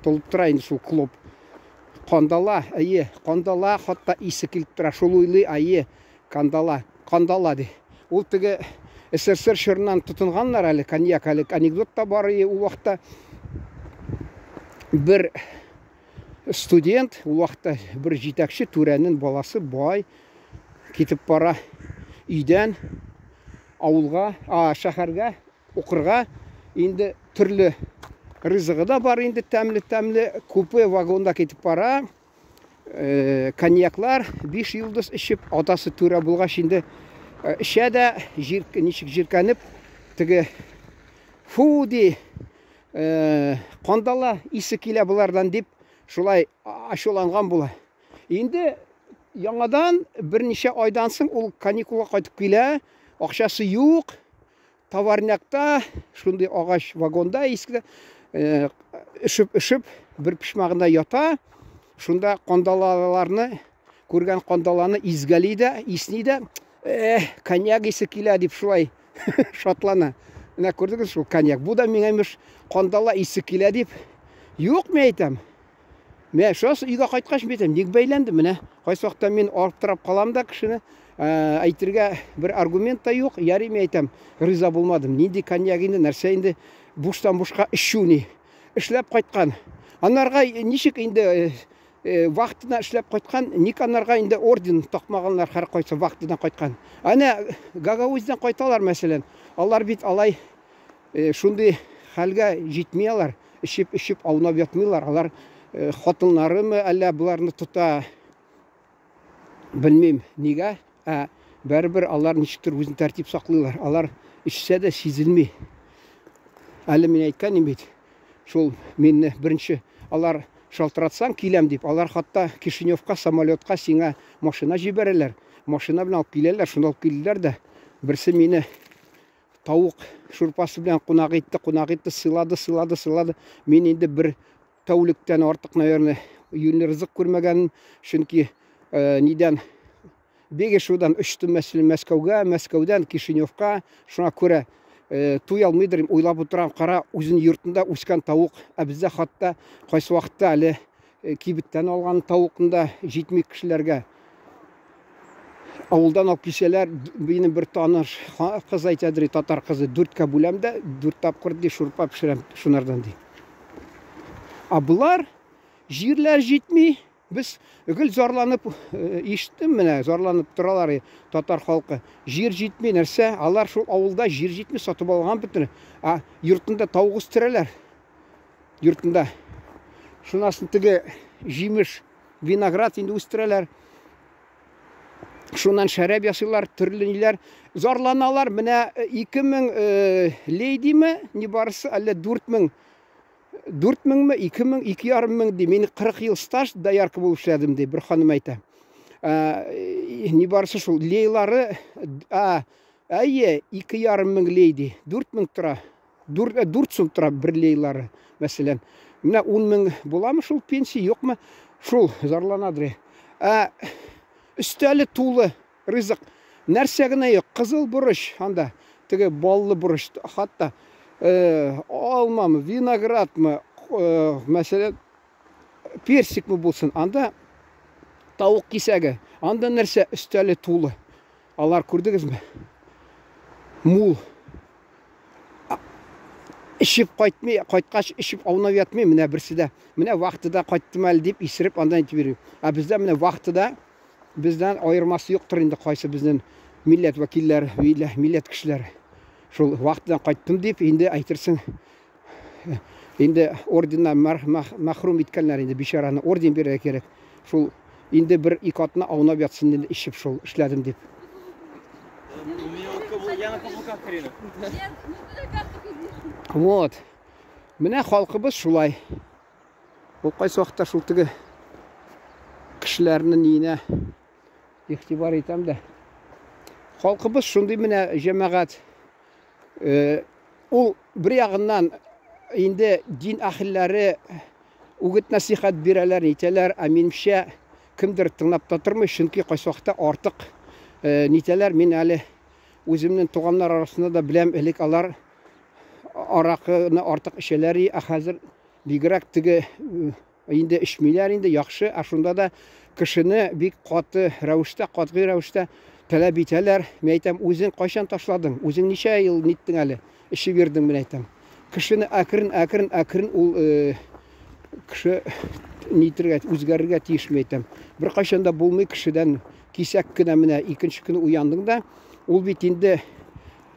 толып тора инде шул клоп кандала хатта исе килеп тора шул уйлый кандала ди. Ул теге СССР шырынан тотынганнар әле коньяк әле анекдот та бар ул вакытта бер студент ул вакытта бер җитәкче түрәнең баласы бай китеп бара өйдән авылга шәһәргә укырга инде төрле ризыгы да бар инде тәмле купе вагонда китеп бара коньяклар 5 йолдыз ичеп атасы түрә булгач инде эчә дә ничек җиркәнеп теге фуди кандала исе килә булардан дип шулай ачуланган була. Инде яңадан берничә айдан соң ул каникулга кайтып килә, акчасы юк, товарнякта шундый агач вагонда иске ишеп бер пишмагында ята. Шунда кандалаларны күргән кандаланы изгәли дә, исни дә, коньяк исе килә дип шулай шатлана. Менә күрдегез шул коньяк. Бу да миңа имеш кандала исе килә дип. Юк, мен әйтәм. Мен шос өйгә кайткач әйтәм, ник бәйләнде менә. Кайсы вакытта мин аптырап калам да кешене әйтергә бер аргумент та юк. Ярый, мен әйтәм, риза булмадым. Нинди коньяк инде, нәрсә инде буштан бушка ишүни. Эшләп кайткан. Анарга ничек инде вакытына эшләп кайткан, ник анарга инде орден такмаганнар һәр кайсы вакытына кайткан. Ана Гагауздан кайталар мәсәлән. Алар бит алай шундый хәлгә җитмиялар. Ишеп аунап ятмыйлар. Алар хатыннарымы әллә буларны тота белмим нигә. Бәрбер алар ничектер үзен тәртип саклыйлар. Алар ишсә дә сизелми. Әле мин әйткәнем бит. Шул минне беренче алар шалтыратсаң киләм дип, алар хатта Кишиневка самолетка сиңа машина җибәрәләр. Машина белән алып киләләр, шунда алып килделәр дә. Берсе мине тавык шурпасы белән кунак итте, сылады. Мин инде бер тәүлектән артык, наверное, юньле ризык күрмәгәнем, чөнки нидән бегешудан очтым Мәскәүдән Кишиневка, шуңа күрә туй алмыйдыр, уйлап утырам, кара үзен йортында үскән тавык, бездә хатта кайсы вакытта әле кибеттән алган тавыкны җитми кешеләргә авылдан алып килсәләр, минем бер таныш кыз әйтәдер, татар кызы 4 бүләмдә 4 тапкыр ди шурпа пешерәм шунардан ди. Булар җирләр җитми, без гел зарланып ишеттем менә, зарланып торалар татар халкы. Җир җитми нәрсә? Алар шул авылда җир җитми сатып алган бөтен. Йортында тавык үстерәләр. Йортында. Шунасын теге җимеш, виноград инде үстерәләр. Шуннан шәраб ясыйлар, төрле ниләр. Зарланалар, менә 2000 лейдиме, ни барысы, әллә 4000 4000 ме, 2000, 2500 ди. Мен 40 ел стаж даярка булып эшләдем ди, бер ханым әйтә. Ни барысы шул лейлары, 2500 лейди, 4000 тора. 4 сум тора бер лейлары, мәсәлән. Менә 10000 буламы шул пенсия, юкмы? Шул зарланадыр. Өстәле тулы ризык. Нәрсә генә юк, кызыл бурыч анда, теге баллы бурыч, хатта алмамы, виноградмы, мәсәлән, персикмы булсын, анда тавык кисәге, анда нәрсә өстәле тулы. Алар күрдегезме? Мул. Ишеп кайткач ишеп аунап ятмый, менә берсе дә. Менә вакытында кайттым әле дип исереп андан әйтеп бирим. Бездә менә вакытында бездән айырмасы юктыр инде кайсы безнең милләт вәкилләре, милләт кешеләре. Шул вакытдан кайттым дип инде әйтерсең, инде орденнан мәхрүм иткәннәр, инде бичараны орден бирергә кирәк. Шул инде бер икатны аунап ятсын инде ишеп шул эшләдем дип. Вот. Менә халкыбыз шулай. Ул кайсы вакытта шул теге кешеләрнең ниенә игътибар итәм дә. Халкыбыз шундый менә җәмәгать. Ул бер ягыннан инде дин әһелләре үгет насихат бирәләр, әйтәләр, ә минемчә кемдер тыңлап та тормый, чөнки кайсы вакытта артык нитәләр. Мин әле үземнең туганнар арасында да беләм, элек алар аракыны артык эчәләр, ә хәзер бигрәк теге инде эчмиләр, инде яхшы, ә шунда да кешене бик каты рәвештә, катгый рәвештә таләп итәләр. Мин әйтәм, үзең кайчан ташладың? Үзең ничә ел ниттең әле? Эши бирдең, мин әйтәм. Кешене әкрен ул кеше нитергә, үзгәрергә тиеш, мин әйтәм. Бер кайчан да булмый кешедән кисәк кенә менә икенче көне уяндың да, ул бит инде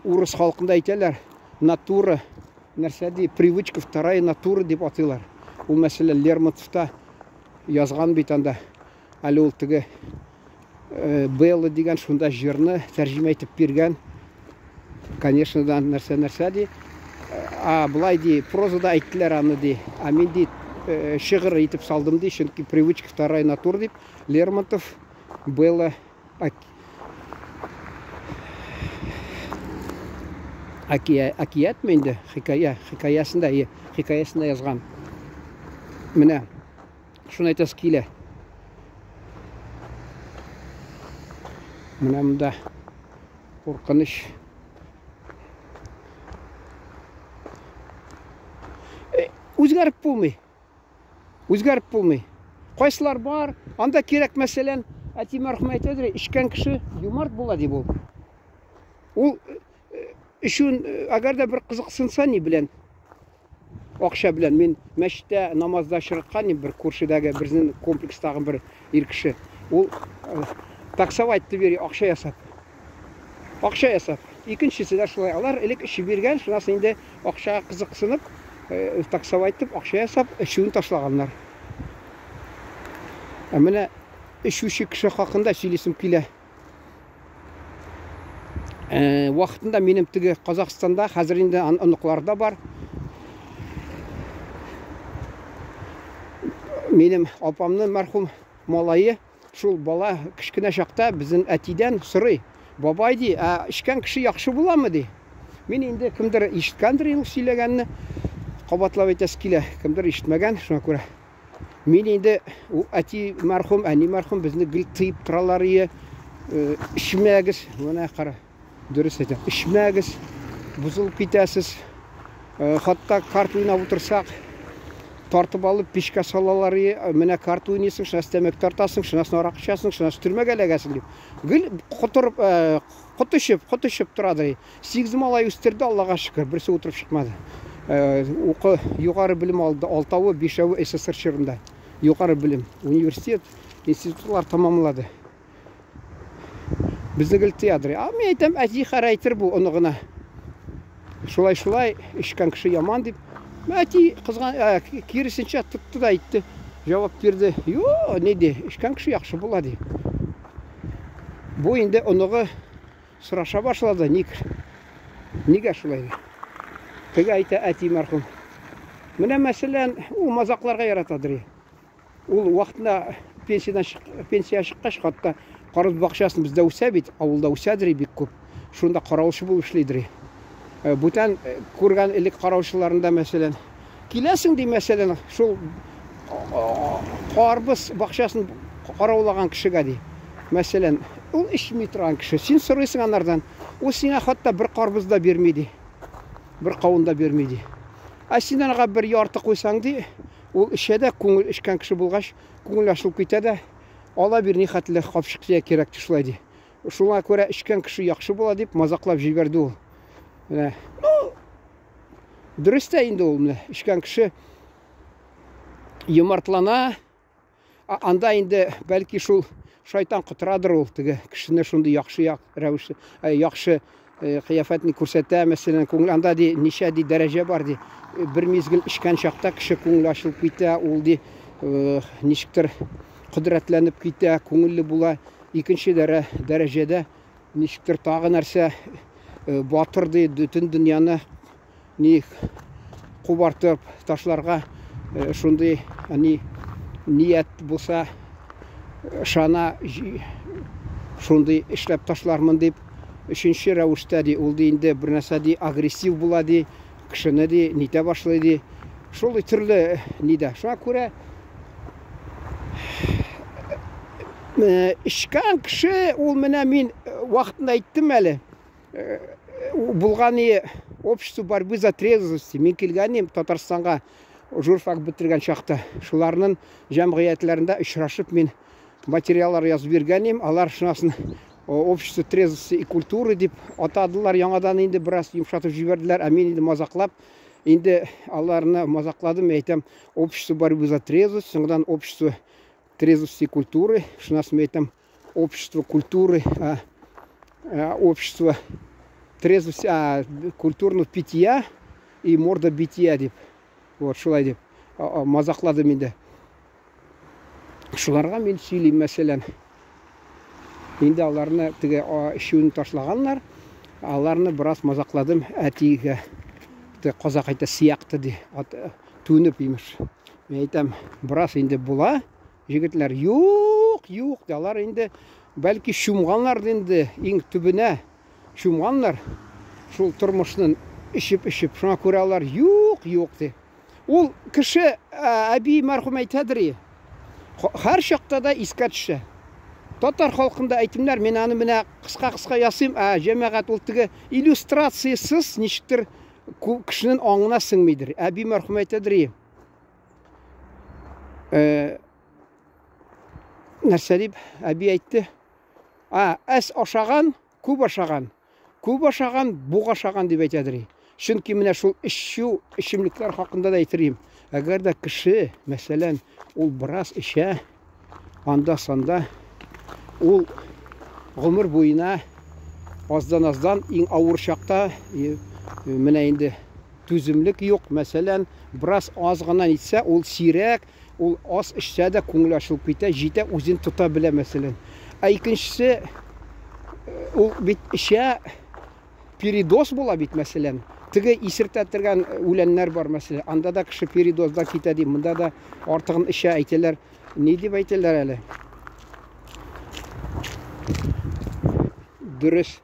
урыс халкында әйтәләр, натура, нәрсә ди, привычка, вторая натура дип атыйлар. Ул мәсәлән Лермонтовта язган бит анда. Әле ул теге Белла дигән шунда җырны тәрҗемә итеп биргән. Конечно, да нәрсә ди. Булай ди, прозада әйттеләр аны ди. Ә мин ди шигырь итеп салдым ди, чөнки привычка, вторая натура дип Лермонтов Белла Акият менде хикаясында язган. Менә шуны әйтәсе килә. Менә монда куркыныч. Үзгәреп булмый. Кайсылар бар, анда кирәк мәсәлән, әти мәрхүм әйтәдер, ишкән кеше юмарт була дип ул. Ул өчен әгәр дә бер кызыксынса ни белән, акча белән, мин мәчеттә намазда чырыткан бер күршедәге безнең комплекстагы бер ир кеше. Ул таксовать бери, акча ясап. Икенчесе дә шулай. Алар элек эши биргән, шунысы инде акчага кызыксынып, таксовать итеп, акча ясап, эшен ташлаганнар. Ә менә эшүче кеше хакында сөйлисем килә. Вакытында минем теге Казакстанда, хәзер инде оныкларда бар. Минем апамның мәрхүм малайы, шул бала кичкенә чакта безнең әтидән сорый. Бабай ди, ишкән кеше яхшы буламы ди. Мин инде кемдер ишеткәндер ул сөйләгәнне кабатлап әйтәсе килә. Кемдер ишетмәгән, шуңа күрә. Мин инде әти мәрхүм, әни мәрхүм безне гел тыйып торалар ие. Ишмәгез, менә кара. Дөрес әйтә. Ишмәгез, бузылып китәсез. Хатта карта уйнап утырсак, тартып алып пешкә салалар ие. Менә карта уйныйсың, шунысы тәмәк тартасың, шунысы арак ичәсең, шунысы төрмәгә эләгәсең дип. Гел котырып, котышып торады. 8 малай үстерде, Аллага шөкер, берсе утырып чыкмады. Укы югары белем алды, 6-ы, 5-ы СССР чорында. Югары белем, университет, институтлар тамамлады. Безне гел театр. Мен әйтәм, әти характер бу, оны гына. Шулай ишкән кеше яман дип. Әти кызган, киресенчә тотты да әйтте. Җавап бирде. Юк, не ди, ишкән кеше яхшы була ди. Бу инде оныгы сораша башлады, нигә шулай? Теге әйтә, әти мәрхүм. Менә мәсәлән, ул мазакларга яратадыр. Ул вакытында пенсия чыккач, хатта карыз бакчасын бездә үсә бит, авылда үсәдер бик күп. Шунда караучы булып эшлидер. Бүтән күргән элек караучыларында мәсәлән, киләсең ди мәсәлән, шул карбыз бакчасын караулаган кешегә ди. Мәсәлән, ул ишми торган кеше, син сорыйсың анардан, ул сиңа хатта бер карбыз да бирми ди. Бер кавын да бирми ди. Ә син аңа бер ярты куйсаң ди, ул ишәдә күңел ишкән кеше булгач, күңел ачылып китә дә, ала бир ни хәтле капшыкча кирәк шулай ди. Шуңа күрә ишкән кеше яхшы була дип мазаклап җибәрде ул. Менә, дөрес тә инде ул менә ишкән кеше юмартлана, анда инде бәлки шул шайтан кытырадыр ул теге кешене шундый яхшы рәвешле, яхшы кыяфәтне күрсәтә, мәсәлән, күңел анда ди, ничә ди дәрәҗә бар ди. Бер мизгел ишкән чакта кеше күңел ачылып китә, ул ди ничектер кудрәтләнеп китә, күңелле була. Икенче дәрәҗәдә ничектер тағы нәрсе батыр ди, бүтін дүнияны не қубартып ташларға шундай ниет болса шана шундай эшләп ташлармын дип, үшінші рәвештә ди, ул ди инде бер нәрсә ди агрессив була ди, кешене ди нитә башлый ди. Шул төрле нидә. Шуңа күрә ішкән кеше ул менә мин вакытында әйттем әле. Булган общество борьбы за трезвость. Мин килгәнем Татарстанга журфак бетергән чакта. Шуларның җәмгыятьләрендә очрашып мин материаллар язып биргәнем. Алар шунасын общество трезвости и культуры дип атадылар. Яңадан инде бераз йомшатып җибәрделәр. Ә мин инде мазаклап инде аларны мазакладым. Әйтәм, общество борьбы за трезвость, соңдан общество трезвости и культуры. Шунасын әйтәм, общество культуры, общество трезвости, культурного питья и морда бития дип. Вот шулай дип мазакладым инде. Шуларга мен сөйлейм, мәсәлән. Инде аларны теге ишүне ташлаганнар. Аларны бераз мазакладым. Әтигә казак әйтә сиякты ди. Түнеп имеш. Мен әйтәм, бераз инде була. Җегетләр юк ди. Алар инде бәлки шумганнар инде иң төбенә. Шумганнар. Шул тормышның ишеп. Шуңа күрә алар юк ди. Ул кеше әби мәрхүм әйтәдер. Һәр чакта да искә төшә. Татар халкында әйтемнәр, мен аны менә кыска ясыйм, җәмәгать ул теге иллюстрациясыз ничектер кешенең аңына сеңмидер. Әби мәрхүм әйтәдер. Нәрсә дип әби әйтте? Әс ашаган, күп ашаган. Күп ашаган, буг ашаган дип әйтәдер. Чөнки менә шул эчемлекләр хакында да әйтәрим. Әгәр дә кеше, мәсәлән, ул бераз эчә, анда-санда ул гомер буена аздан иң авыр чакта менә инде түземлек юк. Мәсәлән, бераз аз гына итсә, ул сирәк, ул аз эчсә дә күңел ачылып китә, җитә, үзен тота белә, мәсәлән. Икенчесе, ул бит эчә, передоз була бит, мәсәлән. Теге исертә торган үләннәр бар, мәсәлән. Анда да кеше передозда китә ди, монда да артыгын эчә, әйтәләр. Ни дип әйтәләр әле? Дөрес.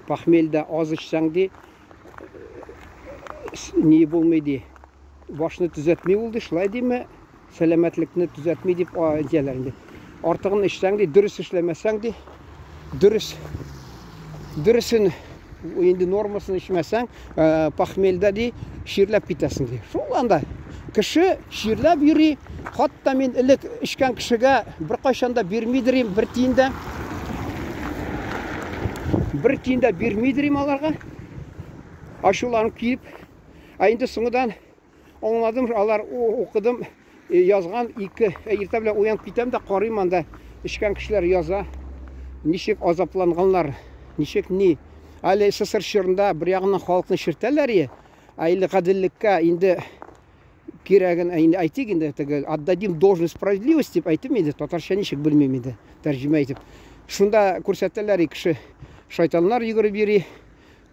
Похмельдә аз ичсәң ди, ни булмый ди. Башны төзәтми ул ди, шулай диме? Сәламәтлекне төзәтми дип әйтәләр инде. Артыгын ичсәң ди, дөрес эшләмәсәң ди, дөресен инде нормасын ичмәсәң, похмельдә ди, ширләп китәсең ди. Шул анда кеше ширләп йөри. Хатта мин элек ичкән кешегә беркайчан да бирмидерим, бер тиен дә бирмидерим аларга. Ашуланып киеп, инде соңыдан аңладым, алар укыдым, язган ике иртә белән уянып китәм дә карыйм, анда ичкән кешеләр яза. Ничек азапланганлар, ничек ни. Әле СССР чорында бер ягыннан халыкны шертәләр, әле гаделлеккә инде кирәген әйтик инде, теге отдадим должность справедливости дип әйтем инде, татарча ничек белмим инде, тәрҗемә итеп. Шунда күрсәтәләр, кеше шайтаннар йөгереп йөри,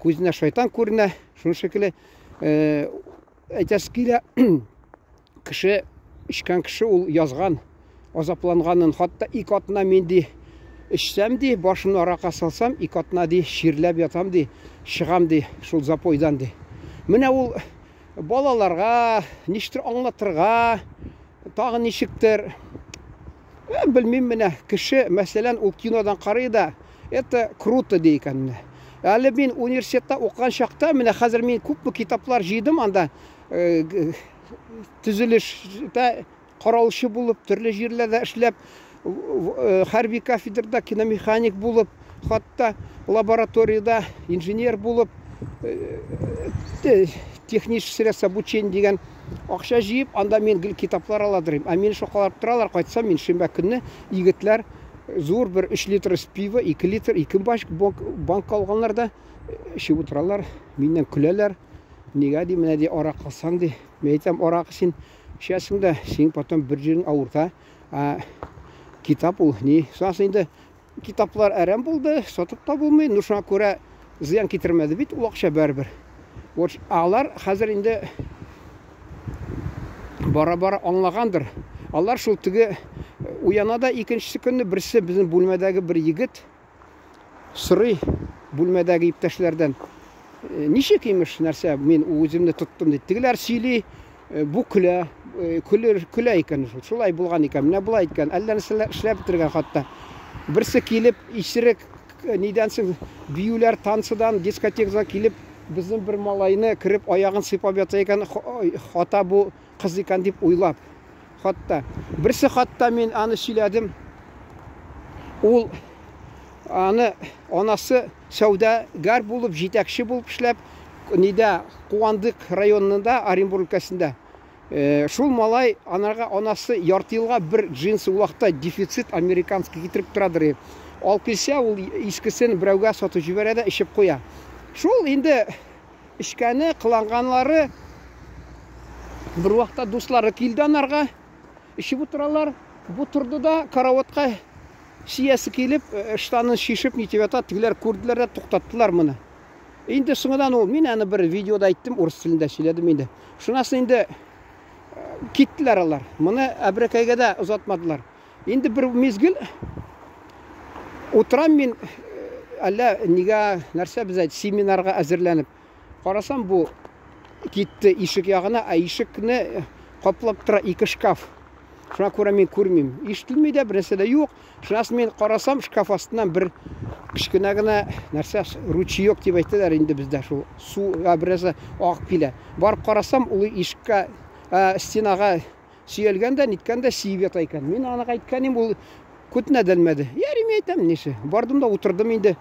күзенә шайтан күренә, шуның шикелле әйтәсе килә, кеше ичкән кеше ул язган, азапланганын, хатта ике атна мин ди эчсәм ди, башымны аракка салсам, ике атна ди ширләп ятам ди, чыгам ди, шул запойдан ди. Менә ул балаларга, ничектер аңлатырга, тагы ничектер, белмим, менә кеше, мәсәлән, ул кинодан карый да, это круто ди икән. Әле мин университетта укыган чакта, менә хәзер мин күпме китаплар җыйдым, анда төзелештә караучы булып, төрле җирләрдә эшләп, хәрби кафедрада киномеханик булып, хатта лабораторияда инженер булып, техническое обучение дигән акча җыеп, анда мин китаплар аладырым. Мин шокалап торалар, кайтсам мин шимбә көнне егетләр зур бер 3 литр пива, 2 литр, 2 банк алганнар да эчеп утыралар, миннән көләләр. Нигә ди, менә ди арак алсаң ди. Мен әйтәм, арак син эчәсең дә, син потом бер җирен авырта. китап ул ни. Соңсы инде китаплар әрәм булды, сатып та булмый. Ну шуңа күрә зыян китермәде бит, ул акча барыбер. Вот алар хәзер инде бара-бара аңлагандыр. Алар шул теге уянада икенче көнне берсе безнең бүлмәдәге бер егет сорый бүлмәдәге иптәшләрдән. Ничек имеш нәрсә, мин үземне тоттым ди. Тегеләр сөйли, бу көлә икән шул. Шулай булган икән. Менә булай икән. Әллә нәрсәләр эшләп бетергән хатта. Берсе килеп, исерек нидән соң биюләр танцыдан дискотекага килеп, безнең бер малайны кирип аягын сыйпап ята икән. Хата бу кыз икән дип уйлап. Хатта берсе хатта мин аны сөйләдем. Ул аны анасы сәүдәгәр булып, җитәкче булып эшләп, нидә Куандык районында, Оренбург өлкәсендә. Шул малай анасы ярты елга бер джинсы вакытта дефицит американский китереп торадыр. Ал килсә, ул искесен берәүгә сатып җибәрә дә ишеп куя. Шул инде эшкәне кыланганлары бер вакытта дуслары килде анарга. Ишеп утыралар. Бу турды да караватка сиясы килеп, штанын шишеп нитеп ята, тигеләр күрделәр дә туктаттылар моны. Инде соңыдан ул мин аны бер видеода әйттем, урыс телендә сөйләдем инде. Шунасы инде киттеләр алар. Моны әбрәкәйгә дә узатмадылар. Инде бер мизгел утырам мин әллә нигә нәрсә без әйт семинарга әзерләнеп. Карасам бу китте ишек ягына, ишекне каплап тора ике шкаф. Шуңа күрә мин күрмим. Ишетелми дә, берсе дә юк. Шунасын мин карасам, шкаф астыннан бер кичкенә генә нәрсә ручеек дип әйтәләр инде бездә шул. Су берсе агып килә. Барып карасам, ул ишеккә стенага сөялгәндә, ниткәндә сиеп ята икән. Мин аны әйткәнем, ул күтенә дәлмәде. Ярым әйтәм нише. Бардым да утырдым инде.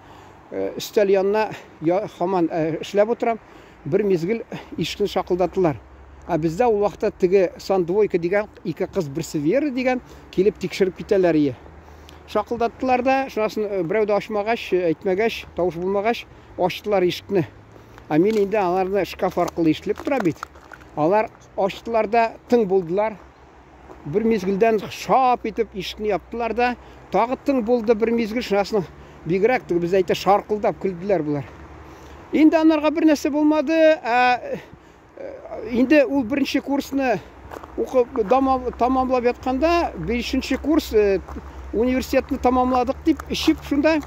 Өстәл янына һаман эшләп утырам. Бер мизгел ишекне шакылдаттылар. Бездә ул вакытта теге сандвойка дигән ике кыз берсе Вера дигән килеп тикшереп китәләр ие. Шакылдаттылар да, шунасын берәү дә ачмагач, әйтмәгәч, тавыш булмагач, ачтылар ишекне. Мин инде аларны шкаф аркылы ишелеп тора бит. Алар ачтылар да, тың булдылар. Бер мизгелдән шап итеп ишекне яптылар да, тагы тың булды бер мизгел, шунасын бигрәк без әйтә шаркылдап күлделәр булар. Инде анарга бер нәрсә булмады. Инде ул беренче курсны укып тамамлап ятканда, 5нче курс университетны тамамладык дип ишеп шунда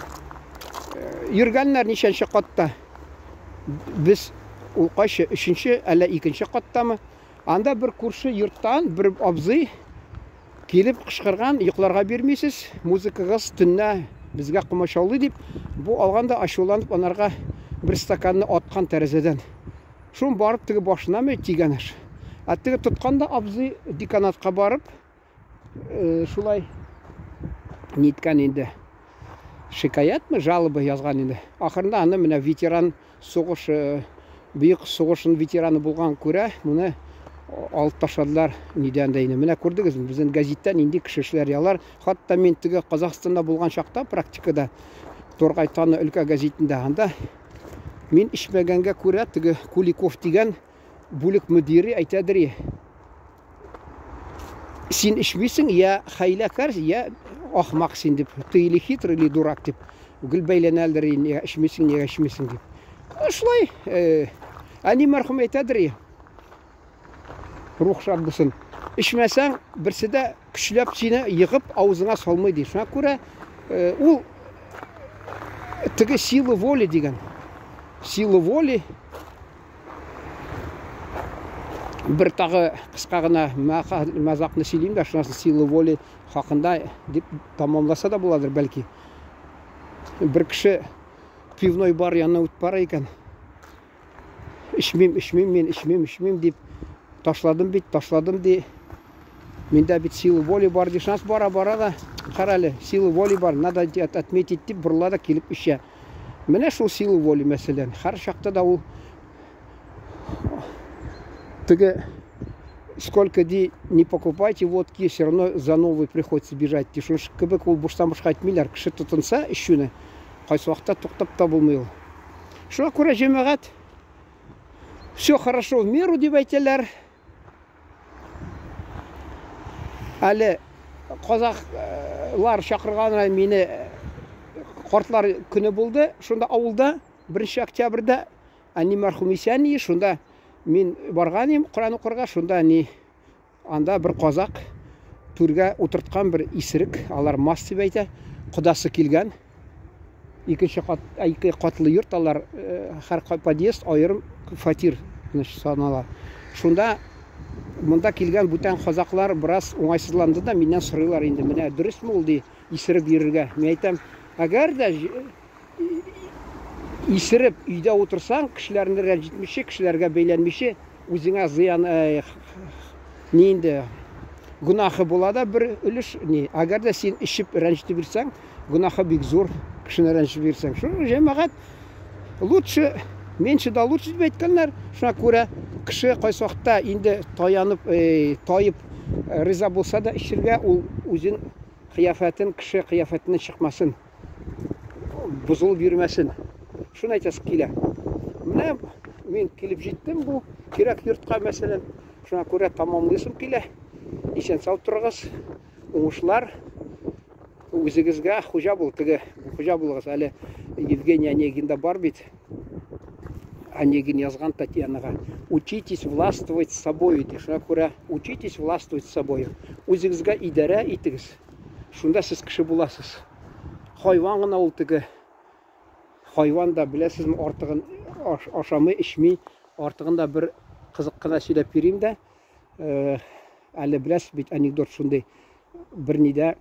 йөргәннәр ничәнче катта. Без ул кайчы 3нче әллә 2нче каттамы? Анда бер күрше йорттан бер абзый килеп кышкырган, йокларга бирмисез, музыкагыз төннә безгә кумашаулый дип, бу алганда ачуланып анарга бер стаканны аткан тәрәзәдән. Шун барып теге башына мә тигәнеш. Теге тотканда абзый деканатка барып, шулай ниткән инде. Шикаятмы, жалоба язган инде. Ахырында аны менә ветеран сугыш, бөек сугышын ветераны булган күрә, моны алып ташладылар нидән дә инде. Менә күрдегезме, безнең газеттан инде кешеләр ялар. Хатта мин теге Казакстанда булган чакта практикада Торгай таны өлкә газетында анда мин ишмәгәнгә күрә теге Куликов дигән бүлек мөдире әйтәдер. Син ишмисең, я хәйләкәр, я ахмак син дип, ты или хитрый, или дурак дип. Гел бәйләнәлдер, я ишмисең, я ишмисең дип. Шулай, әни мәрхүм әйтәдер. Рухшат булсын. Ишмәсәң, берсе дә көчләп сине йыгып авызыңа салмый ди. Шуңа күрә ул теге сила воли дигән. Сила воли. Бер тагы кыска гына мазакны сөйлим дә, шунасын сила воли хакында дип тамамласа да буладыр бәлки. Бер кеше пивной бар янына үтеп бара икән. Ишмим дип ташладым ди. Миндә бит сила воли бар ди. Шунас бара да, карале, сила воли бар, надо отметить дип бурла да килеп ишә. Менә шул сила воли мәсәлән. Һәр шакта да ул теге сколько не покупайте водки, все равно за новый приходится бежать. Шуш кебек ул буштан бушка әйтмиләр. Кеше тотынса ишүне, кайсы вакытта туктап та булмый ул. Шуңа күрә җәмәгать все хорошо в меру дип әйтәләр. Әле қазақтар шақырғанына мені қартлар күні болды. Шонда ауылда 1 октябрьда әне мәрхүм Исәни, шонда мен барған ем Құран оқырға. Шонда анда бір қазақ төрге отыртқан бір исірік, алар мас деп айта, құдасы келген. Екінші қатылы йұрт, алар әр подъезд айырым фатир санала. Шонда мұнда келген бүтән қазақлар біраз оңайсызланды да менен сұрайлар, енді міне дұрыс мол дей исіріп беруге. Мен айтам, әгер де исіріп үйде отырсаң, кішілеріне рәнжітмеше, кішілерге бейленмеше, өзіңе зиян нейінде гүнахы болады бір үліш. Әгер де сен ішіп рәнжіті берсең, гүнахы бек зор, кішіні рәнжіті берсең. Шо жемағат лучше, менші да лучше деп айтканлар. Шуңа көрі кіші қайсы уақытта енді тайып риза болса да ішірге, ол өзін қияфатын, кіші қияфатынан шықмасын, бұзыл бермесін. Шуны айтасы келе. Міне мен келіп жеттім, бұл керек йұртқа мәселен. Шуңа көрі тамамлысым келе. Ишен сау тұрғыз, оңышылар өзіңізге құжа болғыз. Әлі Евгений Онегинда бар бейт. Онегин yazған Татьянаға. Учитесь властвовать с собой. Шуңа көрі учитесь властвовать с собой. Өзіңізге идара етігіз. Шунда сіз кіші боласыз. Хайван ғына ол тігі. Хайван да білесіз, артығын ашамы, ішмей, артығында бір қызық қына сөйлеп берейін де. Әлі білесіз, бет анекдот шундай. Бір неде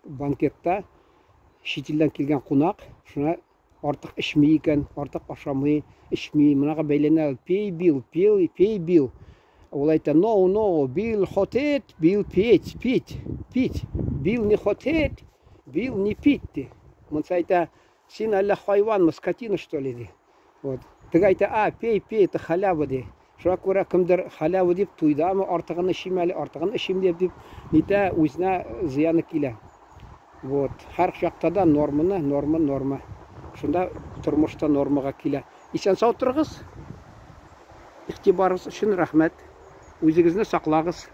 банкетта шетелден келген қонақ, шуна артық ішмей екен, артық ашамы, ішмей, мұнаға бәйлене пей бил. Ол айта, no, бил хотет, бил пить. Бил не хотет, бил не пить. Мұнса айта, сен әлі хайван, скотина, что ли, де. Тігі айта, пей, это халява, де. Шуа көрі кімдір халявы деп туйдамы, артығын ішемелі, артығын ішем деп, нете өзіне зияны келе. Әр жақтада норма. Шында тұрмышта нормаға келе. Исен сау тұрғыз, иқтибарыңыз үшін рахмет. Өзіңізді сақлағыз.